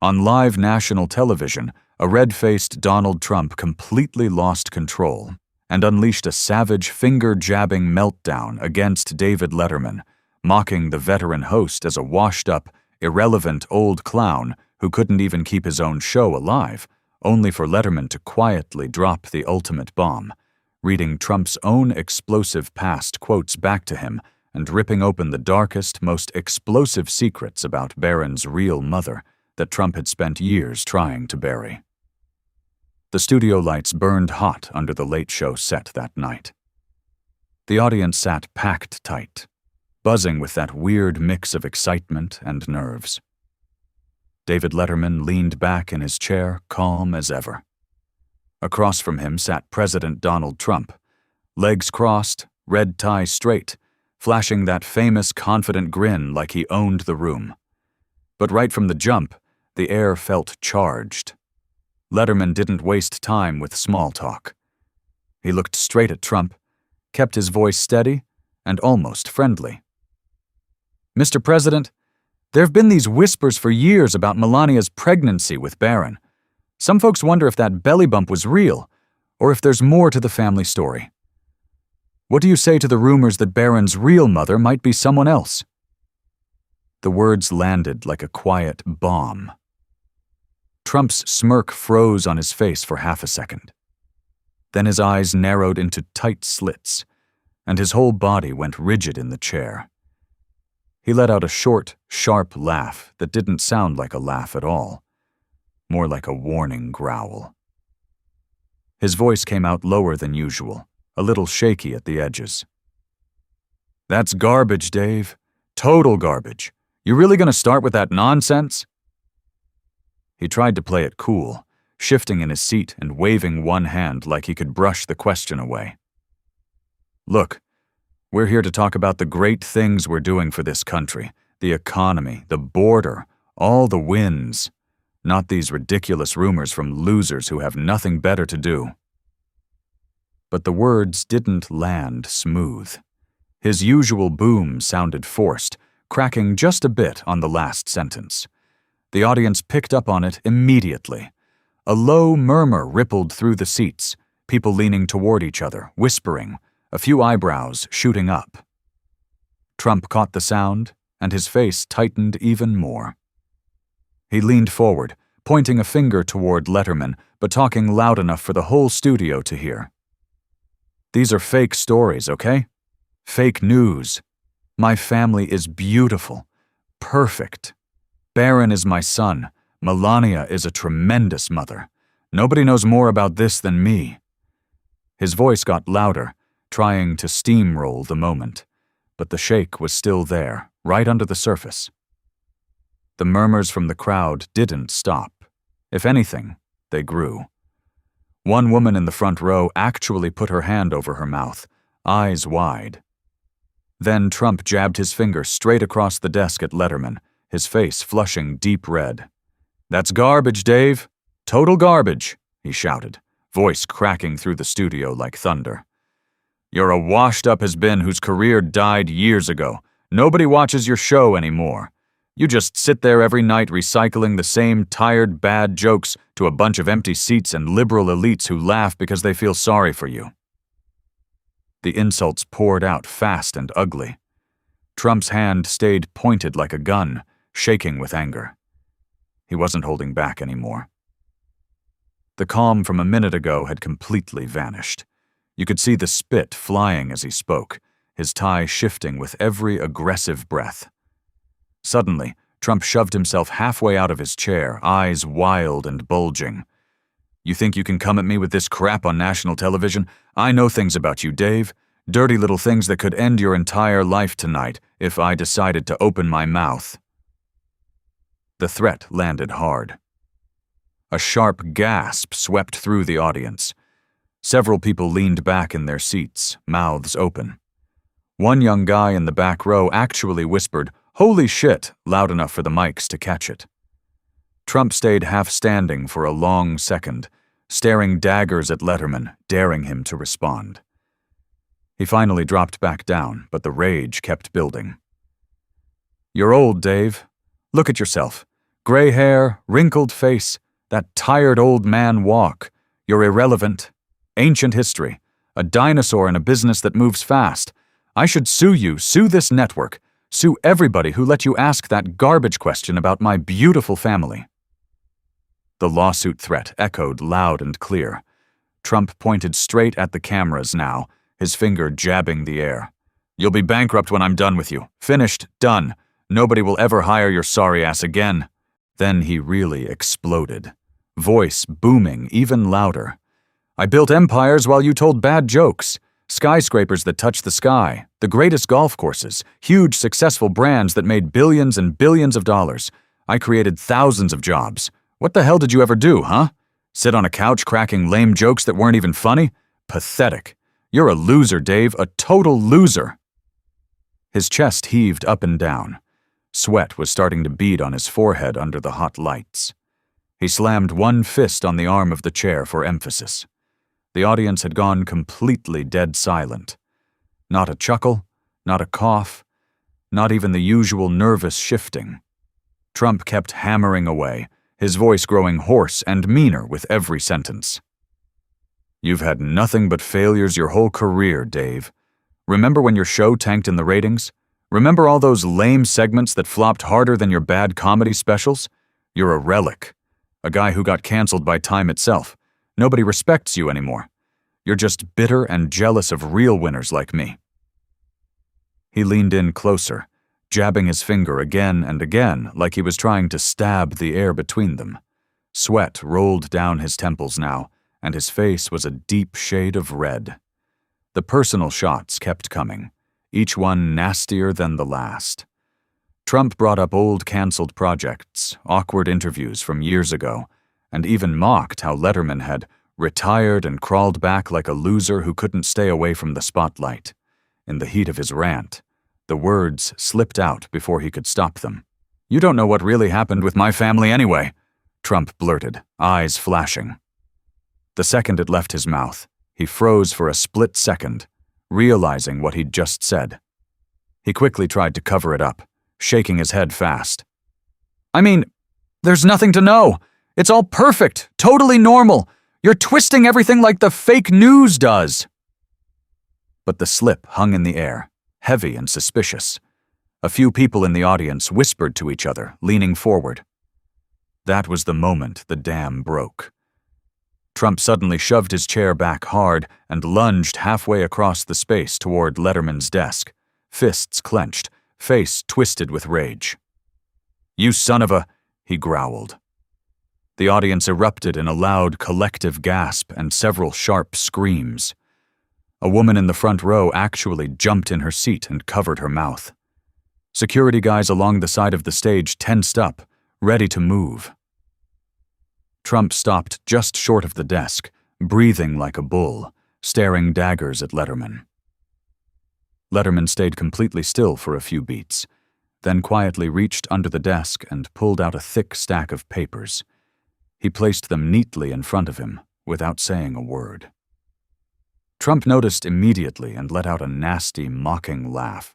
On live national television, a red-faced Donald Trump completely lost control and unleashed a savage, finger-jabbing meltdown against David Letterman, mocking the veteran host as a washed-up, irrelevant old clown who couldn't even keep his own show alive, only for Letterman to quietly drop the ultimate bomb, reading Trump's own explosive past quotes back to him and ripping open the darkest, most explosive secrets about Baron's real mother that Trump had spent years trying to bury. The studio lights burned hot under the Late Show set that night. The audience sat packed tight, buzzing with that weird mix of excitement and nerves. David Letterman leaned back in his chair, calm as ever. Across from him sat President Donald Trump, legs crossed, red tie straight, flashing that famous confident grin like he owned the room. But right from the jump, the air felt charged. Letterman didn't waste time with small talk. He looked straight at Trump, kept his voice steady and almost friendly. "Mr. President, there have been these whispers for years about Melania's pregnancy with Baron. Some folks wonder if that belly bump was real, or if there's more to the family story. What do you say to the rumors that Baron's real mother might be someone else?" The words landed like a quiet bomb. Trump's smirk froze on his face for half a second. Then his eyes narrowed into tight slits, and his whole body went rigid in the chair. He let out a short, sharp laugh that didn't sound like a laugh at all, more like a warning growl. His voice came out lower than usual, a little shaky at the edges. "That's garbage, Dave. Total garbage. You really gonna start with that nonsense?" He tried to play it cool, shifting in his seat and waving one hand like he could brush the question away. "Look, we're here to talk about the great things we're doing for this country, the economy, the border, all the wins, not these ridiculous rumors from losers who have nothing better to do." But the words didn't land smooth. His usual boom sounded forced, cracking just a bit on the last sentence. The audience picked up on it immediately. A low murmur rippled through the seats, people leaning toward each other, whispering, a few eyebrows shooting up. Trump caught the sound, and his face tightened even more. He leaned forward, pointing a finger toward Letterman, but talking loud enough for the whole studio to hear. "These are fake stories, okay? Fake news. My family is beautiful, perfect. Baron is my son. Melania is a tremendous mother. Nobody knows more about this than me." His voice got louder, trying to steamroll the moment, but the shake was still there, right under the surface. The murmurs from the crowd didn't stop. If anything, they grew. One woman in the front row actually put her hand over her mouth, eyes wide. Then Trump jabbed his finger straight across the desk at Letterman, his face flushing deep red. "That's garbage, Dave. Total garbage," he shouted, voice cracking through the studio like thunder. "You're a washed-up has-been whose career died years ago. Nobody watches your show anymore. You just sit there every night recycling the same tired, bad jokes to a bunch of empty seats and liberal elites who laugh because they feel sorry for you." The insults poured out fast and ugly. Trump's hand stayed pointed like a gun, shaking with anger. He wasn't holding back anymore. The calm from a minute ago had completely vanished. You could see the spit flying as he spoke, his tie shifting with every aggressive breath. Suddenly, Trump shoved himself halfway out of his chair, eyes wild and bulging. "You think you can come at me with this crap on national television? I know things about you, Dave. Dirty little things that could end your entire life tonight if I decided to open my mouth." The threat landed hard. A sharp gasp swept through the audience. Several people leaned back in their seats, mouths open. One young guy in the back row actually whispered, "Holy shit," loud enough for the mics to catch it. Trump stayed half standing for a long second, staring daggers at Letterman, daring him to respond. He finally dropped back down, but the rage kept building. "You're old, Dave. Look at yourself. Gray hair, wrinkled face, that tired old man walk. You're irrelevant. Ancient history. A dinosaur in a business that moves fast. I should sue you, sue this network, sue everybody who let you ask that garbage question about my beautiful family." The lawsuit threat echoed loud and clear. Trump pointed straight at the cameras now, his finger jabbing the air. "You'll be bankrupt when I'm done with you. Finished. Done. Nobody will ever hire your sorry ass again." Then he really exploded, voice booming even louder. "I built empires while you told bad jokes. Skyscrapers that touch the sky, the greatest golf courses, huge successful brands that made billions and billions of dollars. I created thousands of jobs. What the hell did you ever do, huh? Sit on a couch cracking lame jokes that weren't even funny? Pathetic. You're a loser, Dave, a total loser." His chest heaved up and down. Sweat was starting to bead on his forehead under the hot lights. He slammed one fist on the arm of the chair for emphasis. The audience had gone completely dead silent. Not a chuckle, not a cough, not even the usual nervous shifting. Trump kept hammering away, his voice growing hoarse and meaner with every sentence. "You've had nothing but failures your whole career, Dave. Remember when your show tanked in the ratings? Remember all those lame segments that flopped harder than your bad comedy specials? You're a relic. A guy who got canceled by time itself. Nobody respects you anymore. You're just bitter and jealous of real winners like me." He leaned in closer, jabbing his finger again and again like he was trying to stab the air between them. Sweat rolled down his temples now, and his face was a deep shade of red. The personal shots kept coming, each one nastier than the last. Trump brought up old canceled projects, awkward interviews from years ago, and even mocked how Letterman had retired and crawled back like a loser who couldn't stay away from the spotlight. In the heat of his rant, the words slipped out before he could stop them. "You don't know what really happened with my family anyway," Trump blurted, eyes flashing. The second it left his mouth, he froze for a split second, realizing what he'd just said. He quickly tried to cover it up, shaking his head fast. "I mean, there's nothing to know. It's all perfect, totally normal. You're twisting everything like the fake news does." But the slip hung in the air, heavy and suspicious. A few people in the audience whispered to each other, leaning forward. That was the moment the dam broke. Trump suddenly shoved his chair back hard and lunged halfway across the space toward Letterman's desk, fists clenched, face twisted with rage. "You son of a," he growled. The audience erupted in a loud collective gasp and several sharp screams. A woman in the front row actually jumped in her seat and covered her mouth. Security guys along the side of the stage tensed up, ready to move. Trump stopped just short of the desk, breathing like a bull, staring daggers at Letterman. Letterman stayed completely still for a few beats, then quietly reached under the desk and pulled out a thick stack of papers. He placed them neatly in front of him, without saying a word. Trump noticed immediately and let out a nasty, mocking laugh.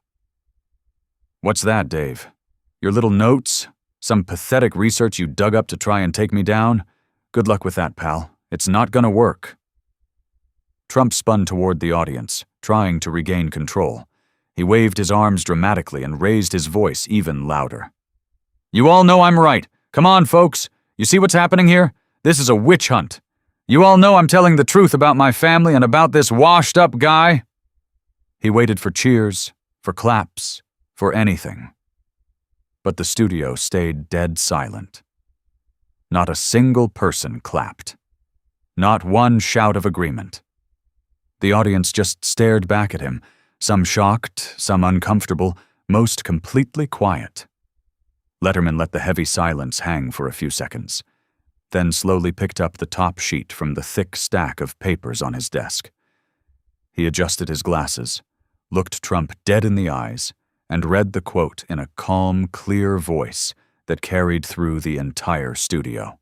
"What's that, Dave? Your little notes? Some pathetic research you dug up to try and take me down? Good luck with that, pal. It's not gonna work." Trump spun toward the audience, trying to regain control. He waved his arms dramatically and raised his voice even louder. "You all know I'm right. Come on, folks. You see what's happening here? This is a witch hunt. You all know I'm telling the truth about my family and about this washed-up guy." He waited for cheers, for claps, for anything. But the studio stayed dead silent. Not a single person clapped. Not one shout of agreement. The audience just stared back at him, some shocked, some uncomfortable, most completely quiet. Letterman let the heavy silence hang for a few seconds, then slowly picked up the top sheet from the thick stack of papers on his desk. He adjusted his glasses, looked Trump dead in the eyes, and read the quote in a calm, clear voice that carried through the entire studio.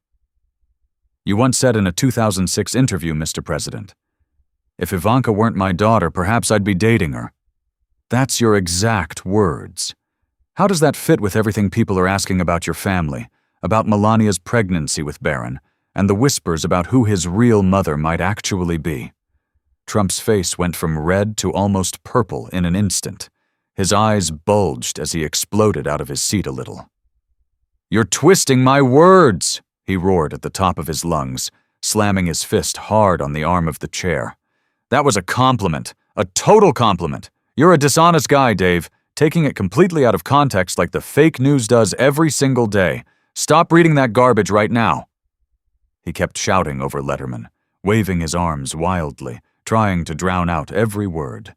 "You once said in a 2006 interview, Mr. President, if Ivanka weren't my daughter, perhaps I'd be dating her. That's your exact words. How does that fit with everything people are asking about your family, about Melania's pregnancy with Baron, and the whispers about who his real mother might actually be. Trump's face went from red to almost purple in an instant. His eyes bulged as he exploded out of his seat a little. "You're twisting my words!" he roared at the top of his lungs, slamming his fist hard on the arm of the chair. "That was a compliment, a total compliment. You're a dishonest guy, Dave, taking it completely out of context like the fake news does every single day. Stop reading that garbage right now." He kept shouting over Letterman, waving his arms wildly, trying to drown out every word.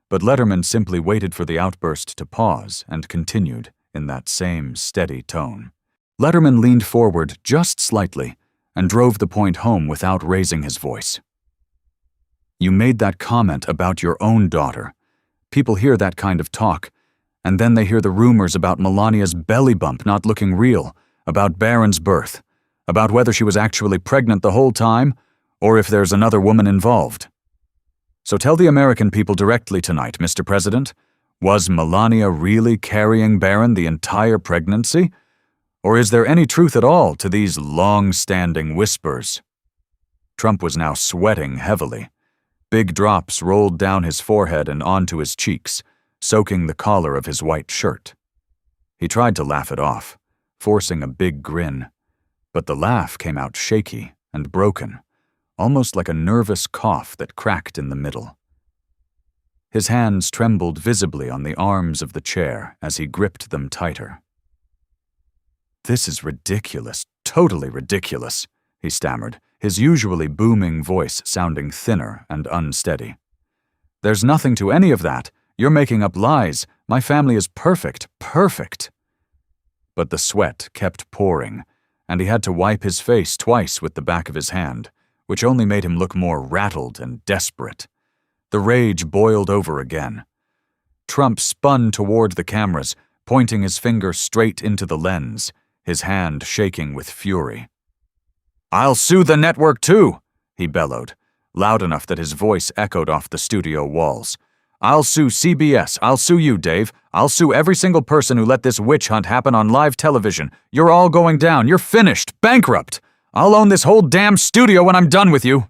But Letterman simply waited for the outburst to pause and continued in that same steady tone. Letterman leaned forward just slightly and drove the point home without raising his voice. "You made that comment about your own daughter. People hear that kind of talk, and then they hear the rumors about Melania's belly bump not looking real, about Baron's birth, about whether she was actually pregnant the whole time, or if there's another woman involved. So tell the American people directly tonight, Mr. President, was Melania really carrying Baron the entire pregnancy? Or is there any truth at all to these long-standing whispers?" Trump was now sweating heavily. Big drops rolled down his forehead and onto his cheeks, soaking the collar of his white shirt. He tried to laugh it off, forcing a big grin, but the laugh came out shaky and broken, almost like a nervous cough that cracked in the middle. His hands trembled visibly on the arms of the chair as he gripped them tighter. "This is ridiculous, totally ridiculous," he stammered, his usually booming voice sounding thinner and unsteady. "There's nothing to any of that. You're making up lies. My family is perfect, perfect." But the sweat kept pouring, and he had to wipe his face twice with the back of his hand, which only made him look more rattled and desperate. The rage boiled over again. Trump spun toward the cameras, pointing his finger straight into the lens, his hand shaking with fury. "I'll sue the network too," he bellowed, loud enough that his voice echoed off the studio walls. "I'll sue CBS, I'll sue you, Dave. I'll sue every single person who let this witch hunt happen on live television. You're all going down, you're finished, bankrupt. I'll own this whole damn studio when I'm done with you."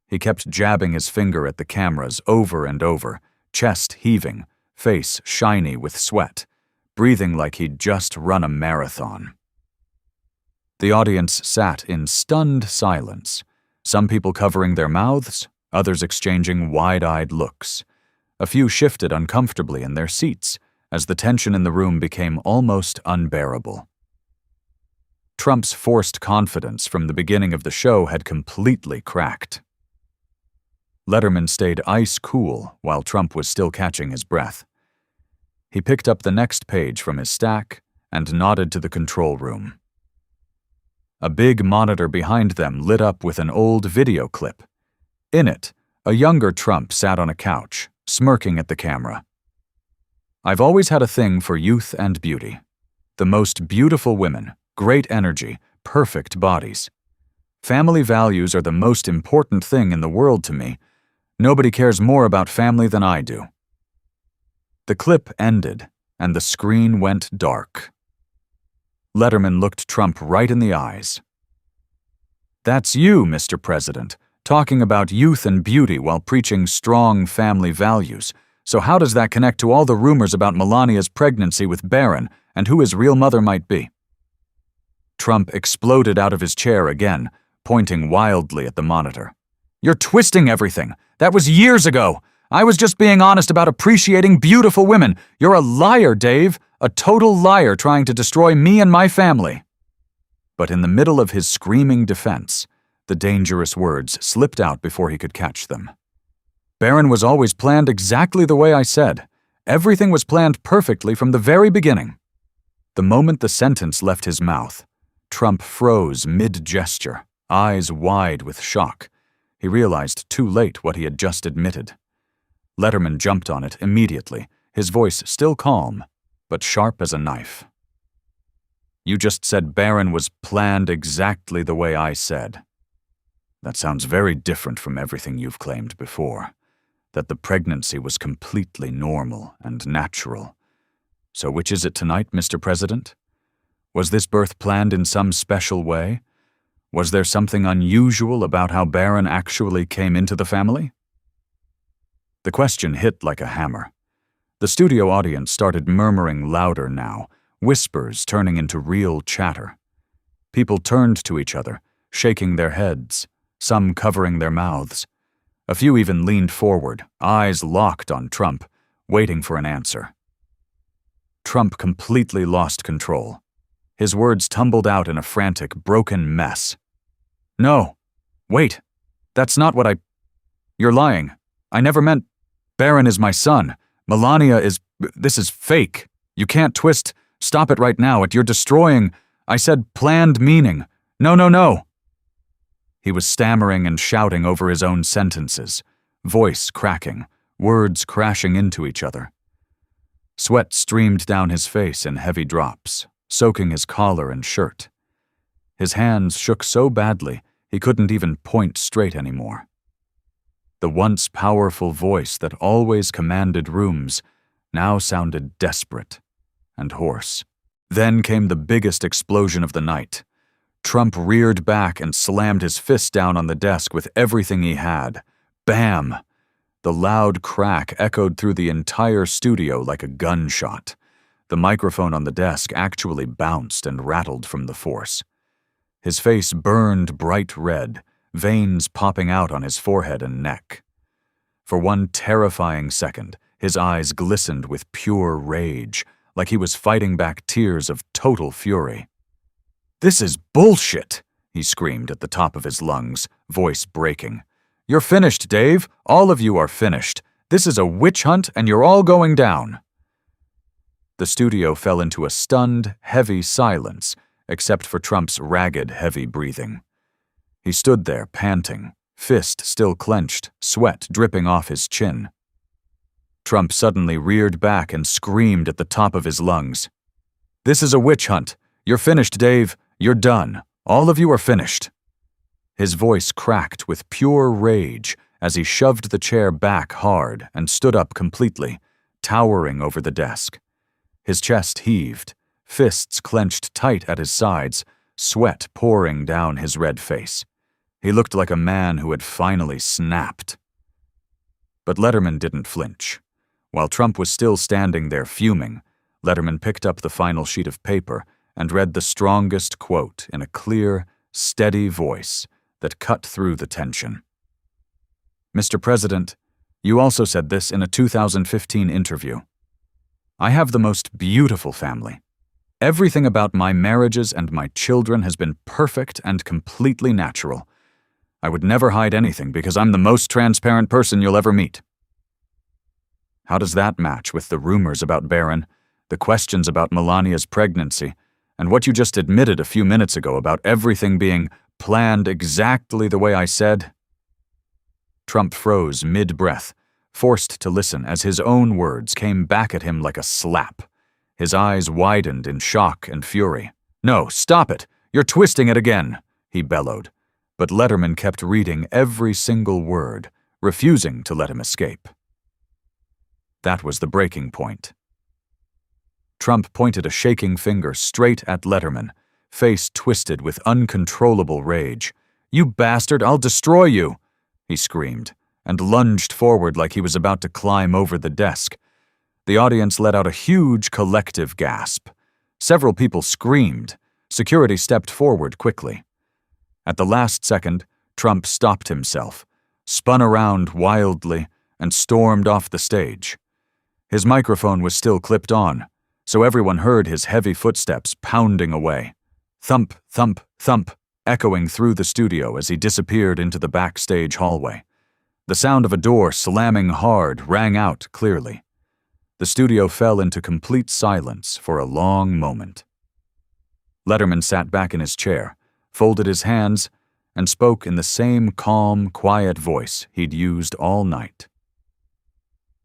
He kept jabbing his finger at the cameras over and over, chest heaving, face shiny with sweat, breathing like he'd just run a marathon. The audience sat in stunned silence, some people covering their mouths, others exchanging wide-eyed looks. A few shifted uncomfortably in their seats as the tension in the room became almost unbearable. Trump's forced confidence from the beginning of the show had completely cracked. Letterman stayed ice cool while Trump was still catching his breath. He picked up the next page from his stack and nodded to the control room. A big monitor behind them lit up with an old video clip. In it, a younger Trump sat on a couch, smirking at the camera. "I've always had a thing for youth and beauty. The most beautiful women, great energy, perfect bodies. Family values are the most important thing in the world to me. Nobody cares more about family than I do." The clip ended, and the screen went dark. Letterman looked Trump right in the eyes. "That's you, Mr. President, talking about youth and beauty while preaching strong family values. So how does that connect to all the rumors about Melania's pregnancy with Baron and who his real mother might be?" Trump exploded out of his chair again, pointing wildly at the monitor. "You're twisting everything. That was years ago. I was just being honest about appreciating beautiful women. You're a liar, Dave, a total liar trying to destroy me and my family." But in the middle of his screaming defense, the dangerous words slipped out before he could catch them. "Baron was always planned exactly the way I said. Everything was planned perfectly from the very beginning." The moment the sentence left his mouth, Trump froze mid-gesture, eyes wide with shock. He realized too late what he had just admitted. Letterman jumped on it immediately, his voice still calm, but sharp as a knife. "You just said Baron was planned exactly the way I said. That sounds very different from everything you've claimed before, that the pregnancy was completely normal and natural. So which is it tonight, Mr. President? Was this birth planned in some special way? Was there something unusual about how Baron actually came into the family? The question hit like a hammer. The studio audience started murmuring louder now, whispers turning into real chatter. People turned to each other, shaking their heads, some covering their mouths. A few even leaned forward, eyes locked on Trump, waiting for an answer. Trump completely lost control. His words tumbled out in a frantic, broken mess. "No. Wait. That's not what I... You're lying. I never meant... Baron is my son. Melania is... This is fake. You can't twist... Stop it right now. You're destroying... I said planned meaning. No, no, no." He was stammering and shouting over his own sentences, voice cracking, words crashing into each other. Sweat streamed down his face in heavy drops, soaking his collar and shirt. His hands shook so badly he couldn't even point straight anymore. The once powerful voice that always commanded rooms now sounded desperate and hoarse. Then came the biggest explosion of the night. Trump reared back and slammed his fist down on the desk with everything he had. Bam! The loud crack echoed through the entire studio like a gunshot. The microphone on the desk actually bounced and rattled from the force. His face burned bright red, veins popping out on his forehead and neck. For one terrifying second, his eyes glistened with pure rage, like he was fighting back tears of total fury. "This is bullshit," he screamed at the top of his lungs, voice breaking. "You're finished, Dave. All of you are finished. This is a witch hunt and you're all going down." The studio fell into a stunned, heavy silence, except for Trump's ragged, heavy breathing. He stood there, panting, fist still clenched, sweat dripping off his chin. Trump suddenly reared back and screamed at the top of his lungs. "This is a witch hunt. You're finished, Dave. You're done. All of you are finished." His voice cracked with pure rage as he shoved the chair back hard and stood up completely, towering over the desk. His chest heaved, fists clenched tight at his sides, sweat pouring down his red face. He looked like a man who had finally snapped. But Letterman didn't flinch. While Trump was still standing there fuming, Letterman picked up the final sheet of paper and read the strongest quote in a clear, steady voice that cut through the tension. "Mr. President, you also said this in a 2015 interview. I have the most beautiful family. Everything about my marriages and my children has been perfect and completely natural. I would never hide anything because I'm the most transparent person you'll ever meet." How does that match with the rumors about Baron, the questions about Melania's pregnancy, and what you just admitted a few minutes ago about everything being planned exactly the way I said? Trump froze mid-breath, forced to listen as his own words came back at him like a slap. His eyes widened in shock and fury. "No, stop it! You're twisting it again!" he bellowed. But Letterman kept reading every single word, refusing to let him escape. That was the breaking point. Trump pointed a shaking finger straight at Letterman, face twisted with uncontrollable rage. "You bastard, I'll destroy you!" he screamed, and lunged forward like he was about to climb over the desk. The audience let out a huge collective gasp. Several people screamed. Security stepped forward quickly. At the last second, Trump stopped himself, spun around wildly, and stormed off the stage. His microphone was still clipped on, so everyone heard his heavy footsteps pounding away. Thump, thump, thump, echoing through the studio as he disappeared into the backstage hallway. The sound of a door slamming hard rang out clearly. The studio fell into complete silence for a long moment. Letterman sat back in his chair, folded his hands, and spoke in the same calm, quiet voice he'd used all night.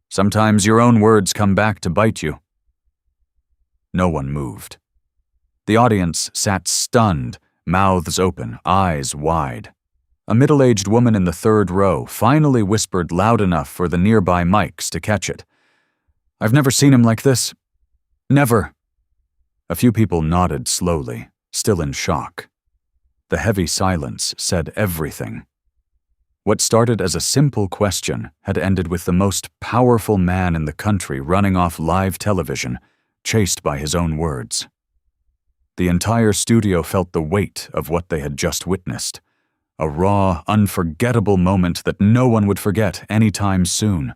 "Sometimes your own words come back to bite you." No one moved. The audience sat stunned, mouths open, eyes wide. A middle-aged woman in the third row finally whispered loud enough for the nearby mics to catch it. "I've never seen him like this. Never." A few people nodded slowly, still in shock. The heavy silence said everything. What started as a simple question had ended with the most powerful man in the country running off live television, chased by his own words. The entire studio felt the weight of what they had just witnessed. A raw, unforgettable moment that no one would forget anytime soon.